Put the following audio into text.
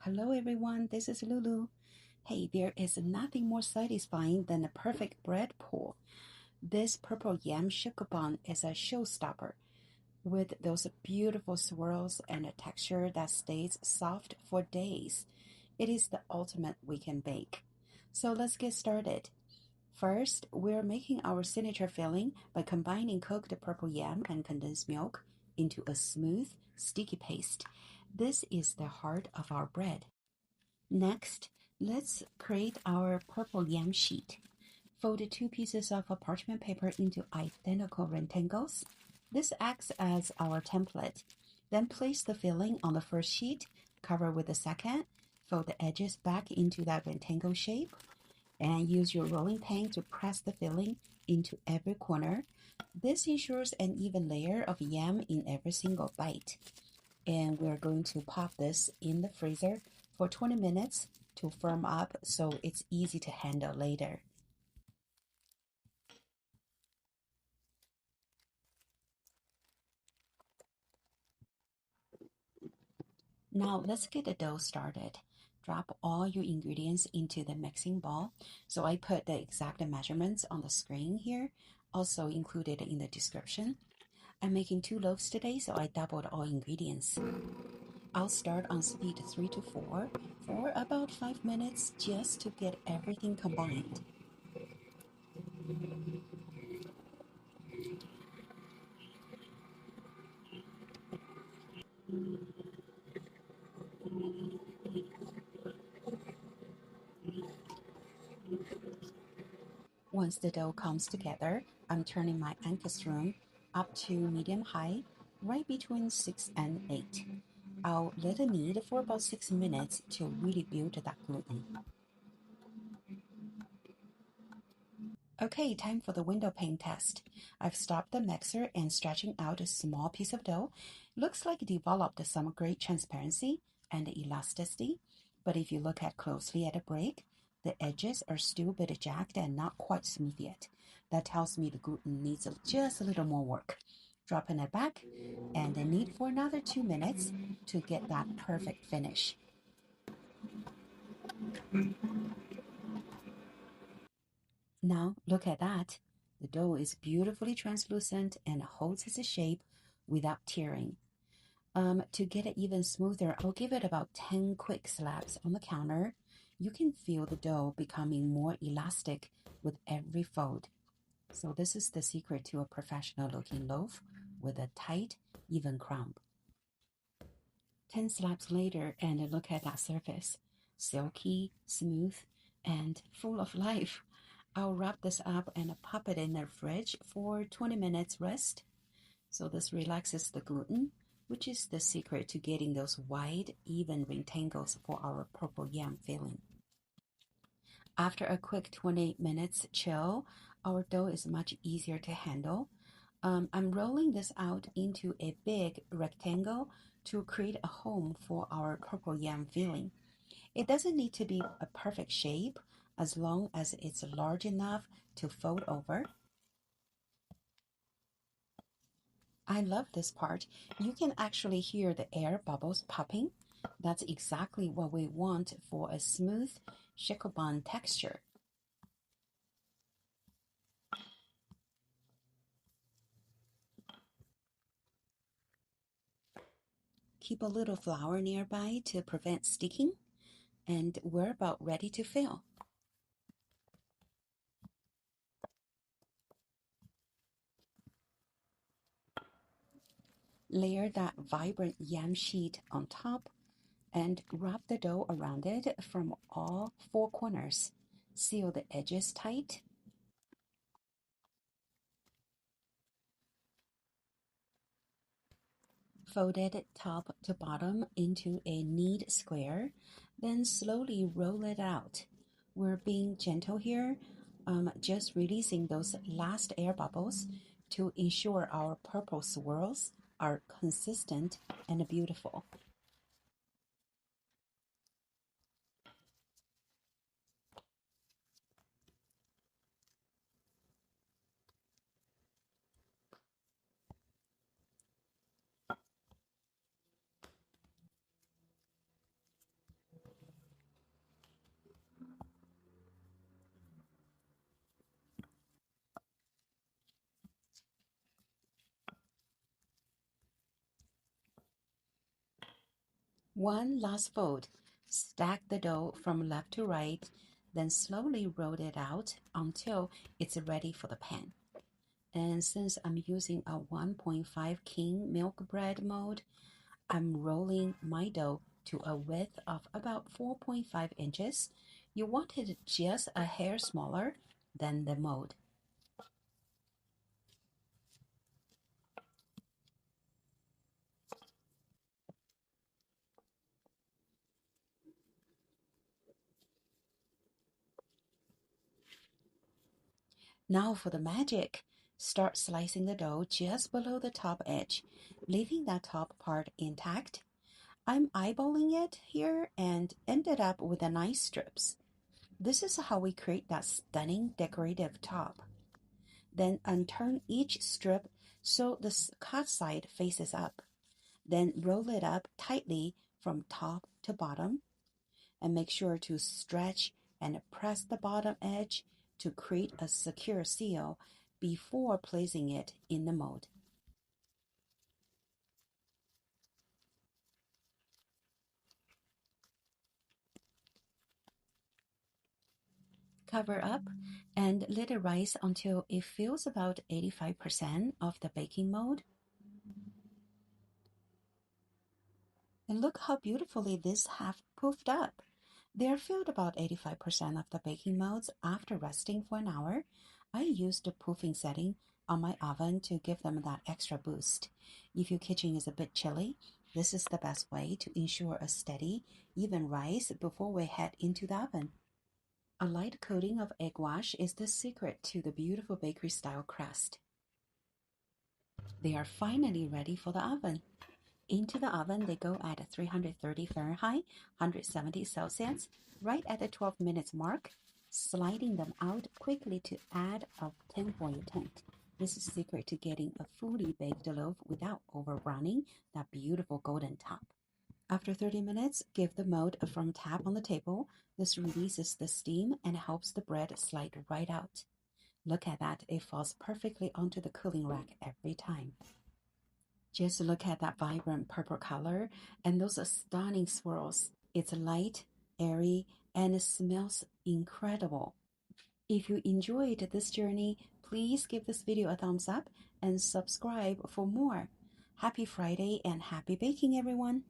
Hello everyone, this is Lulu. Hey, there is nothing more satisfying than a perfect bread pull. This purple yam shokupan is a showstopper with those beautiful swirls and a texture that stays soft for days. It is the ultimate weekend bake. So let's get started. First, we're making our signature filling by combining cooked purple yam and condensed milk into a smooth, sticky paste. This is the heart of our bread. Next, let's create our purple yam sheet. Fold two pieces of parchment paper into identical rectangles. This acts as our template. Then place the filling on the first sheet, cover with the second, fold the edges back into that rectangle shape, and use your rolling pin to press the filling into every corner. This ensures an even layer of yam in every single bite. And we're going to pop this in the freezer for 20 minutes to firm up so it's easy to handle later. Now let's get the dough started. Drop all your ingredients into the mixing bowl. So I put the exact measurements on the screen here, also included in the description. I'm making 2 loaves today, so I doubled all ingredients. I'll start on speed 3 to 4 for about 5 minutes just to get everything combined. Once the dough comes together, I'm turning my ankestron up to medium high, right between 6 and 8. I'll let it knead for about 6 minutes to really build that gluten. Okay, time for the window pane test. I've stopped the mixer and stretching out a small piece of dough. Looks like it developed some great transparency and elasticity, but if you look at closely at the break, the edges are still a bit jagged and not quite smooth yet. That tells me the gluten needs just a little more work. Dropping it back and then knead for another 2 minutes to get that perfect finish. Now look at that. The dough is beautifully translucent and holds its shape without tearing. To get it even smoother, I'll give it about 10 quick slaps on the counter. You can feel the dough becoming more elastic with every fold. So this is the secret to a professional looking loaf with a tight, even crumb. 10 slaps later and look at that surface. Silky, smooth, and full of life. I'll wrap this up and pop it in the fridge for 20 minutes rest. So this relaxes the gluten, which is the secret to getting those wide, even rectangles for our purple yam filling. After a quick 20 minutes chill, our dough is much easier to handle. I'm rolling this out into a big rectangle to create a home for our purple yam filling. It doesn't need to be a perfect shape as long as it's large enough to fold over. I love this part. You can actually hear the air bubbles popping. That's exactly what we want for a smooth Shokupan texture. Keep a little flour nearby to prevent sticking, and we're about ready to fill. Layer that vibrant yam sheet on top and wrap the dough around it from all 4 corners. Seal the edges tight. Fold it top to bottom into a neat square, then slowly roll it out. We're being gentle here, just releasing those last air bubbles to ensure our purple swirls are consistent and beautiful. One last fold. Stack the dough from left to right, then slowly roll it out until it's ready for the pan. And since I'm using a 1.5 king milk bread mold, I'm rolling my dough to a width of about 4.5 inches. You want it just a hair smaller than the mold. Now for the magic. Start slicing the dough just below the top edge, leaving that top part intact. I'm eyeballing it here and ended up with a nice strips. This is how we create that stunning decorative top. Then unturn each strip so the cut side faces up. Then roll it up tightly from top to bottom and make sure to stretch and press the bottom edge to create a secure seal before placing it in the mold. Cover up and let it rise until it fills about 85% of the baking mold. And look how beautifully these have puffed up. They are filled about 85% of the baking molds after resting for an hour. I used the proofing setting on my oven to give them that extra boost. If your kitchen is a bit chilly, this is the best way to ensure a steady, even rise before we head into the oven. A light coating of egg wash is the secret to the beautiful bakery style crust. They are finally ready for the oven. Into the oven they go at 330 Fahrenheit, 170 Celsius, right at the 12 minutes mark, sliding them out quickly to add a tinfoil tint. This is the secret to getting a fully baked loaf without over browning that beautiful golden top. After 30 minutes, give the mold a firm tap on the table. This releases the steam and helps the bread slide right out. Look at that, it falls perfectly onto the cooling rack every time. Just look at that vibrant purple color and those stunning swirls. It's light, airy, and it smells incredible. If you enjoyed this journey, please give this video a thumbs up and subscribe for more. Happy Friday and happy baking, everyone!